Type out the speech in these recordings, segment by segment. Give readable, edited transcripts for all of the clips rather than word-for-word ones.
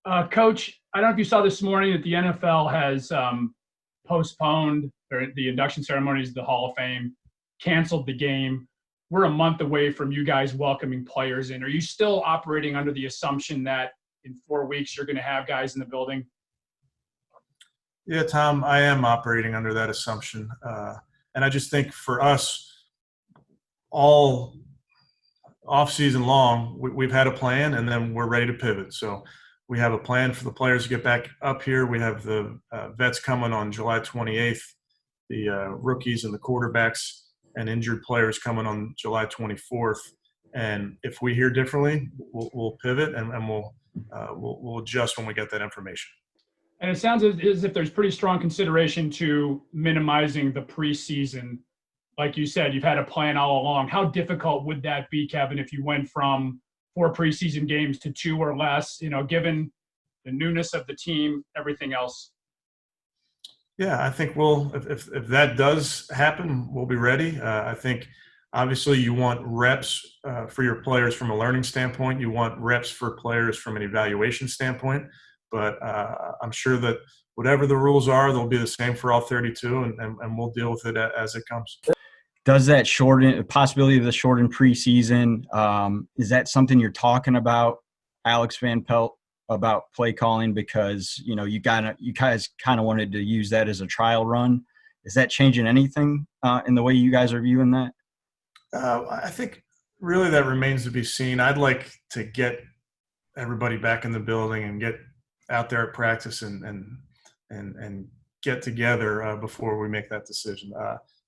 Coach, I don't know if you saw this morning that the NFL has postponed the induction ceremonies of the Hall of Fame, canceled the game. We're a month away from you guys welcoming players in. Are you still operating under the assumption that in 4 weeks you're going to have guys in the building? Yeah, Tom, I am operating under that assumption. And I just think for us, all off-season long, we've had a plan, and then we're ready to pivot. So we have a plan for the players to get back up here. We have the vets coming on July 28th, the rookies and the quarterbacks and injured players coming on July 24th. And if we hear differently, we'll pivot and we'll adjust when we get that information. And it sounds as if there's pretty strong consideration to minimizing the preseason. Like you said, you've had a plan all along. How difficult would that be, Kevin, if you went from 4 preseason games to 2 or less, given the newness of the team, everything else? Yeah, I think if that does happen, we'll be ready. I think obviously you want reps for your players from a learning standpoint. You want reps for players from an evaluation standpoint. But I'm sure that whatever the rules are, they'll be the same for all 32, and we'll deal with it as it comes. Does that possibility of the shortened preseason, is that something you're talking about, Alex Van Pelt, about play calling? Because, you guys kind of wanted to use that as a trial run. Is that changing anything in the way you guys are viewing that? I think really that remains to be seen. I'd like to get everybody back in the building and get out there at practice and get together before we make that decision.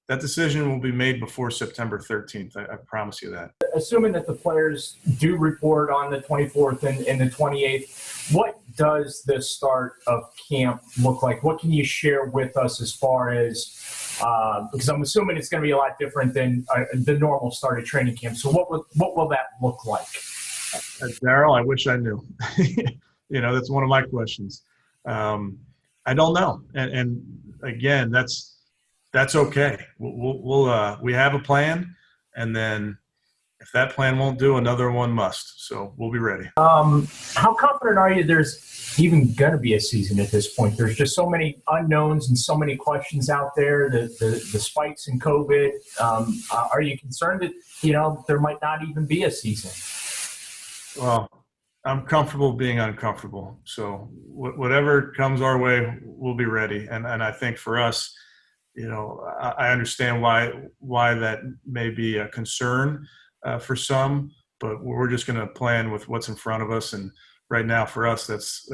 That decision will be made before September 13th. I promise you that. Assuming that the players do report on the 24th and the 28th, what does the start of camp look like? What can you share with us as far as because I'm assuming it's going to be a lot different than the normal start of training camp. So what will that look like? Darryl, I wish I knew. That's one of my questions. I don't know. And again, that's okay. We have a plan, and then if that plan won't do, another one must. So we'll be ready. How confident are you there's even going to be a season at this point? There's just so many unknowns and so many questions out there, the spikes in COVID. Are you concerned that, there might not even be a season? Well, I'm comfortable being uncomfortable. So whatever comes our way, we'll be ready. And I think for us, I understand why that may be a concern for some, but we're just going to plan with what's in front of us. And right now for us, that's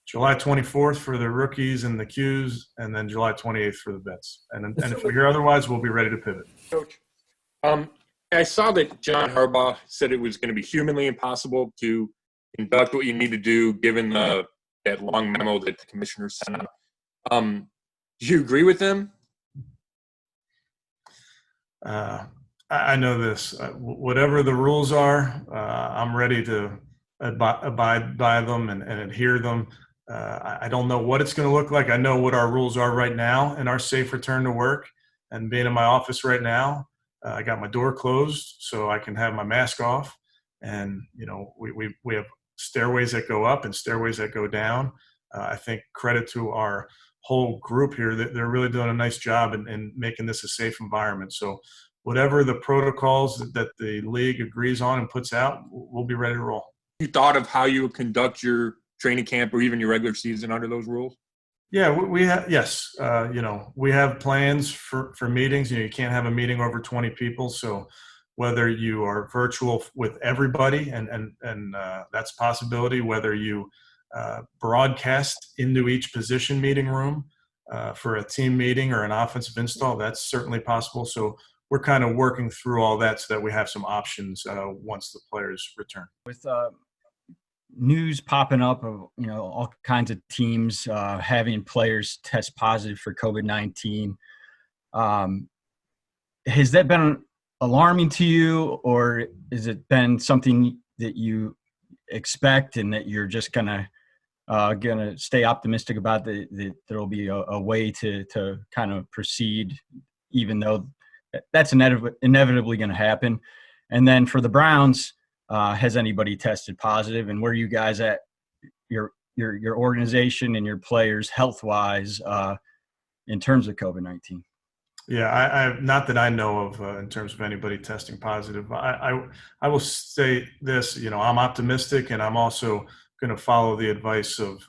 July 24th for the rookies and the Qs, and then July 28th for the vets. And if we hear otherwise, we'll be ready to pivot. Coach, I saw that John Harbaugh said it was going to be humanly impossible to conduct what you need to do given that long memo that the commissioner sent out. Do you agree with him? I know this. Whatever the rules are, I'm ready to abide by them and adhere them. I don't know what it's going to look like. I know what our rules are right now in our safe return to work. And being in my office right now, I got my door closed so I can have my mask off. And, we have stairways that go up and stairways that go down. I think credit to our whole group here that they're really doing a nice job in making this a safe environment. So whatever the protocols that the league agrees on and puts out, we'll be ready to roll. You thought of how you would conduct your training camp or even your regular season under those rules? Yeah, we have, yes. We have plans for meetings. You can't have a meeting over 20 people. So whether you are virtual with everybody and that's a possibility, whether you broadcast into each position meeting room for a team meeting or an offensive install, that's certainly possible. So we're kind of working through all that so that we have some options once the players return. With news popping up of all kinds of teams having players test positive for COVID-19, has that been alarming to you, or has it been something that you expect and that you're just gonna stay optimistic about that there'll be a way to kind of proceed, even though that's inevitably going to happen? And then for the Browns, has anybody tested positive, and where are you guys at your organization and your players health wise in terms of COVID-19? Yeah, I not that I know of in terms of anybody testing positive. I will say this, I'm optimistic, and I'm also going to follow the advice of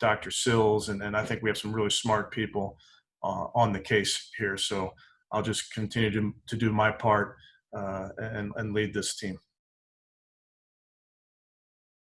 Dr. Sills, and I think we have some really smart people on the case here. So I'll just continue to do my part and lead this team.